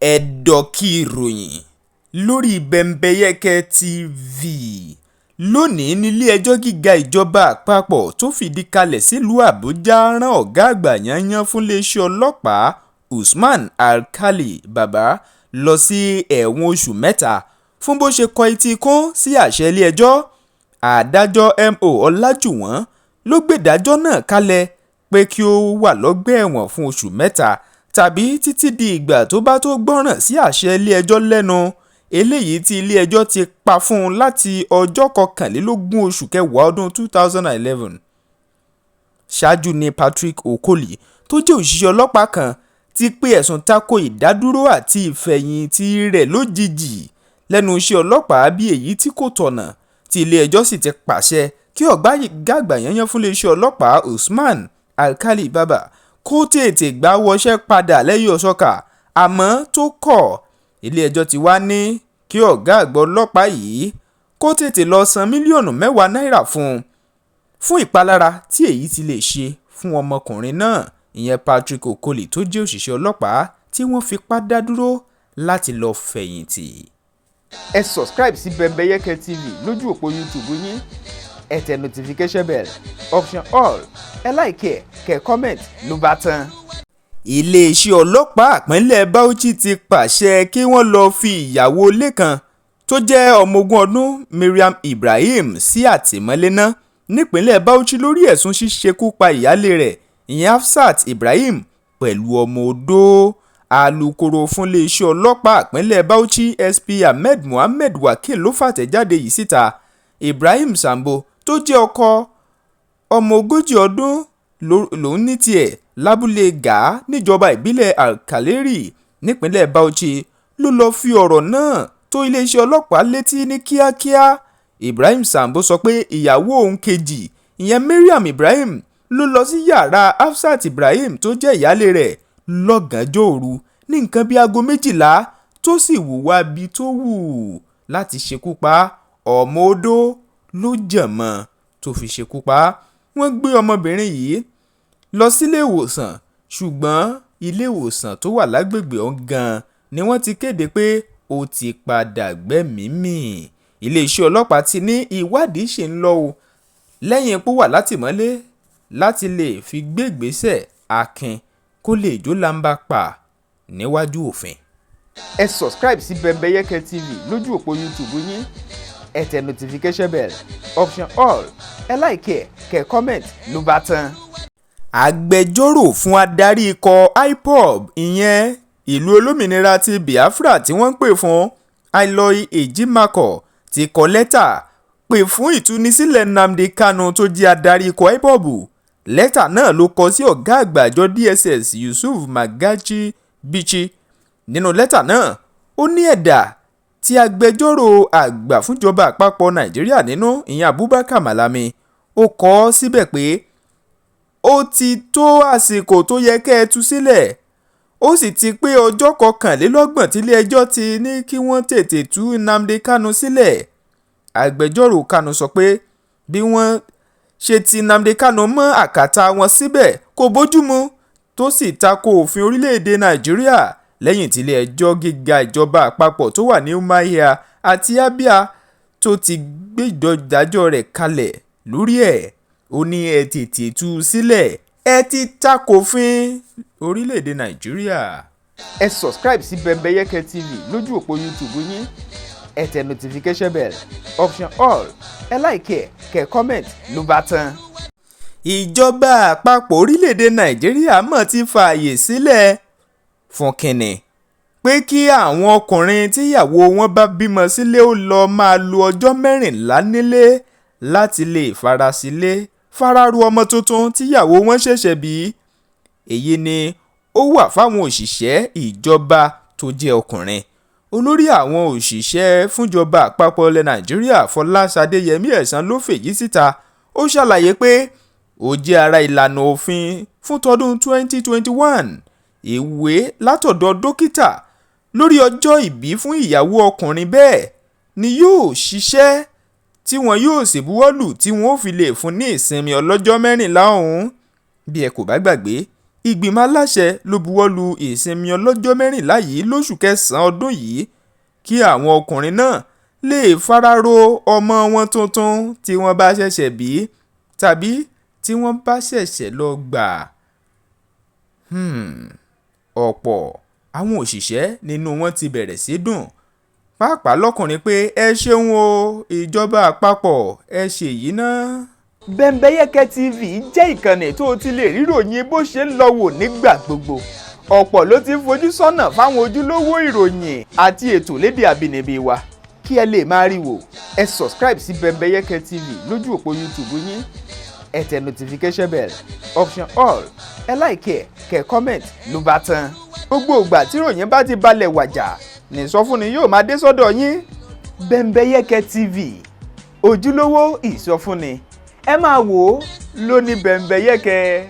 ẹ̀dọ̀kí ìròyìn lórí Benbeyeke TV. Lónìí nílé-ẹjọ́ gíga ìjọba àpapọ̀ tó fìdí kalẹ̀ sílùú Àbújá rán ọ̀gá àgbà yányán fún iléeṣẹ́ ọlọ́pàá Usman Alkali Baba lọ sí ẹ̀wọ̀n oṣù 3 fún bó ṣe kọ etí ikún sí àṣẹ ilé-ẹjọ́. Adájọ́ M.O. Ọlájúwọ̀n ló gbédájọ́ náà kalẹ̀ pé kí ó wà lọ́gbà ẹ̀wọ̀n fún oṣù 3 tàbí títí di ìgbà tó bá tó gbọ́ràn sí àṣẹ ilé-ẹjọ́ lẹ́nu, eléyìí tí ilé-ẹjọ́ ti pa fún un láti ọjọ́ 21 oṣù kẹwàá ọdún 2011. Ṣáájú ni Patrick Okoli tó jẹ́ òṣìṣẹ́ ọlọ́pàá kan ti pe ẹ̀sùn tako ìdádúró àti ìfẹ̀yìntì rẹ̀ lójijì lẹ́nu iṣẹ́ ọlọ́pàá bí èyí tí kò tọ̀nà, tí ilé-ẹjọ́ sì ti pàṣẹ kí ọ̀gá àgbà yányán fún iléeṣẹ́ ọlọ́pàá Usman Alkali Baba kó tètè gbà wọṣẹ́ padà lẹ́yìn ọ̀ṣọ́kà, àmọ́ tó kọ̀. Ilé-ẹjọ́ ti wá ní kí ọ̀gá àgbà ọlọ́pàá yìí kó tètè lọ san mílíọ̀nù 10 náírà fún ìpalára tí èyí ti lè ṣe fún ọmọkùnrin náà, ìyẹn Patrick Okoli tó jẹ́ òṣìṣẹ́ ọlọ́pàá tí wọ́n fipá dá dúró láti lọ fẹ̀yìntì. Ẹ subscribe sí Benbeyeke TV lójú òpó YouTube yín, ẹ tẹ notification bell option all, ẹ like kẹ́ comment ló bá tán. Iléeṣẹ́ ọlọ́pàá ìpínlẹ̀ Bauchi ti pàṣẹ kí wọ́n lọ fi ìyàwó ilé kan tó jẹ́ ọmọ 20 ọdún Mariam Ibrahim sí àtìmọ́lé náà nípínlẹ̀ Bauchi lórí ẹ̀sùn ṣíṣekú pa ìyálé rẹ̀ ìyẹn Hafsat Ibrahim pẹ̀lú ọmọ odó. Alukoro fún iléeṣẹ́ ọlọ́pàá ìpínlẹ̀ Bauchi SP Ahmed Mohammed Wakil ló fàtẹ̀jáde yìí síta. Ibrahim Sambo tó jẹ́ ọkọ ọmọ 40 ọdún lòun ní tiẹ̀ lábúlé Gàá níjọba ìbílẹ̀ Alkaleri nípínlẹ̀ Bauchi ló lọ́ọ́ fi ọ̀rọ̀ náà tó iléeṣẹ́ ọlọ́pàá létí ní kíákíá. Ibrahim Sambo sọ pé ìyàwó òun kejì ìyẹn Mariam Ibrahim ló lọ sí yàrá Hafsat Ibrahim tó jẹ́ ìyálé rẹ̀ lọ́gànjọ́ òru ní nǹkan bíi aago 12 tó sì hùwà bí tó wù láti ṣekú pa ọmọ odó ló jẹ̀mọ́ tó fi ṣekú pa. Wọ́n gbé ọmọbìnrin yìí lọ sílé ìwòsàn, ṣùgbọ́n ilé ìwòsàn tó wà lágbègbè ọ̀hún gan ni wọ́n ti kéde pé ó ti padà gbẹ́mìí mì. Iléeṣẹ́ ọlọ́pàá ti ní ìwádìí ṣì ń lọ o lẹ́yìn epo wà látìmọ́lé láti lè fi gbé ìgbésẹ̀ akin kó lè jó lamba pa níwájú òfin. Ẹ subscribe sí Benbeyeke TV lójú òpó YouTube yín, ẹ tẹ notification bell option all, ẹ like kẹ́ comment ló bá tán. Agbẹjọ́rò fún adarí ikọ̀ IPOB ìyẹn ìlú olómìnira ti Biafra tí wọ́n ń pè fún Aloy Ejimakor ti kọ lẹ́tà pè fún ìtúnisílẹ̀ Nnamdi Kanu tó jẹ́ adarí ikọ̀ IPOB. Lẹ́tà náà ló kọ sí ọ̀gá àgbà àjọ DSS Yusuf Magaji Bichi. Nínú lẹ́tà náà ó ní ẹ̀dà tí agbẹjọ́rò àgbà fúnjọba àpapọ̀ Nàìjíríà nínú ìyẹn Abubakar Malami ó kọ ọ́ síbẹ̀ pé ó ti tó àsìkò tó yẹ kẹ́ ẹ tú sílẹ̀, ó sì ti pé ọjọ́ 21 tílé-ẹjọ́ ti ní kí wọ́n tètè tú Nnamdi Kanu sílẹ̀. Agbẹjọ́rò Kanu sọ pé bí wọ́n ṣe ti Nnamdi Kanu mọ́ àkàtà wọn síbẹ̀ kò bójúmu tó sì tako òfin orílẹ̀-èdè Nàìjíríà lẹ́yìn tílé-ẹjọ́ gíga ìjọba àpapọ̀ tó wà ní Umuahia àti Abia tó ti gbé ìdájọ́ rẹ̀ kalẹ̀ lórí ẹ̀. Ó ní ẹ tètè tú sílẹ̀, ẹ ti tako òfin orílẹ̀-èdè Nàìjíríà. Ẹ subscribe sí Benbeyeke TV lójú òpó YouTube yín, ẹ tẹ notification bell option all, ẹ like kẹ́ comment ló bá tán. Ìjọba àpapọ̀ orílẹ̀-èdè Nàìjíríà mọ̀ ti fààyè sílẹ̀ fún kínní pé kí àwọn ọkùnrin tíyàwó wọn bá bímọ sílé ó lọ máa lo ọjọ́ 14 nílé láti lè fararu ọmọ tuntun tíyàwó wọn ṣẹ̀ṣẹ̀ bí. Èyí ni ó wà fáwọn òṣìṣẹ́ ìjọba tó jẹ́ ọkùnrin. Olórí àwọn òṣìṣẹ́ fúnjọba àpapọ̀ ilẹ̀ Nàìjíríà Fọláṣadé Yẹmí Ẹ̀sán ló fèyí síta. Ó ṣàlàyé pé ó jẹ́ ara ìlànà òfin fún tọdún 2021 ìwé látọ̀dọ̀ dókítà lórí ọjọ́ ìbí fún ìyàwó ọkùnrin bẹ́ẹ̀ ni yóò ṣiṣẹ́ tí wọn yóò sì buwọ́lù tí wọn ó fi lè fún ní ìsinmi ọlọ́jọ́ 14 ọ̀hún. Bí ẹ kò bá gbàgbé, ìgbìmọ̀ aláṣẹ ló buwọ́lu ìsinmi ọlọ́jọ́ 14 yìí lóṣù kẹsàn-án ọdún yìí kí àwọn ọkùnrin náà lè fararọ ọmọ wọn tuntun tí wọ́n bá ṣẹ̀ṣẹ̀ bí tàbí tí wọ́n bá ṣẹ̀ṣẹ̀ lọ gbà. ọ̀pọ̀ àwọn òṣìṣẹ́ nínú wọn ti bẹ̀rẹ̀ sí dùn pàápàá lọ́kùnrin pé ẹ ṣeun o ìjọba àpapọ̀ ẹ ṣèyí náà. Benbeyeke TV jẹ́ ìkànnì tó o ti lè ríròyìn bó ṣe ń lọ wò nígbà gbogbo. ọ̀pọ̀ ló ti ń fojú sọ́nà fáwọn ojúlówó ìròyìn àti ètò lédè àbínibí wa. kí ẹ lè máa rí wò ẹ subscribe sí Benbeyeke TV lójú òpó YouTube yín. ẹ tẹ notification bell option all ẹ like kẹ́ comment ló bá tán. gbogbo ìgbà tí ìròyìn bá ti balẹ̀ wàjà ní ìsọfúnni yóò máa dé sọ́dọ̀ yín. Benbeyeke TV ojúlówó ìsọfúnni ẹ máa wò ó lóní Benbeyeke.